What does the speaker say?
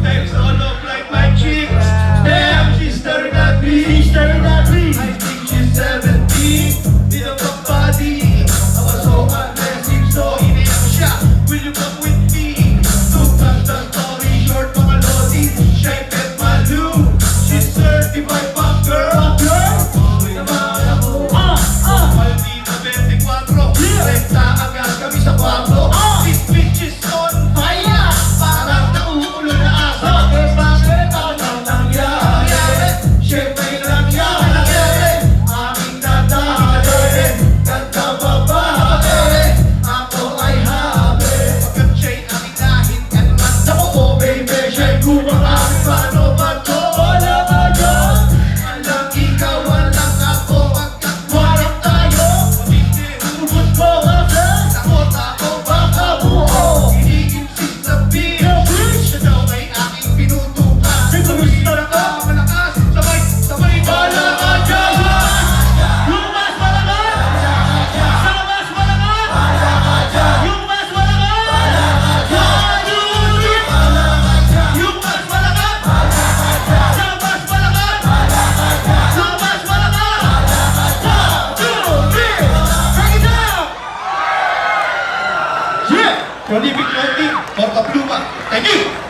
Times all of like my chicks. Damn, she's staring at me. She's staring at me. I think she's 17. With a big body. I was so aggressive, so iniyak ko siya. Will you come with me? To cut the story short, mga lodi. Shy Pet Malu. She's certified pop girl. Okay naman ako. Maldita 24. Rekta agad kami sa kwarto. This bitch is on fire. Parang nauulo na aso. Bakit ano nangyari? Siyempre nangyari. Aming dadali. Ganda babae. Ako ay habi. Pagkat siya'y aming lahit at mata ko. Oh baby, siya'y kumakabi. Paano ba to? Wala ka dyan. Alam ikaw, walang ako. Pagkat walang tayo. Hindi ubod ko kasi. Takot ako baka buo. Hinigim si Sabi. Siya daw ay aking pinutukan. Gusto na ka malakas. Sabay wala ka dyan. Yung mas malakas. Sa mas malakas. Yung mas malakas. Yung mas malakas. Sa mas malakas. Sa mas malakas. 1, 2, 3. Break it down. Yeah! Prolific Loading, Porta Pluma. Thank you!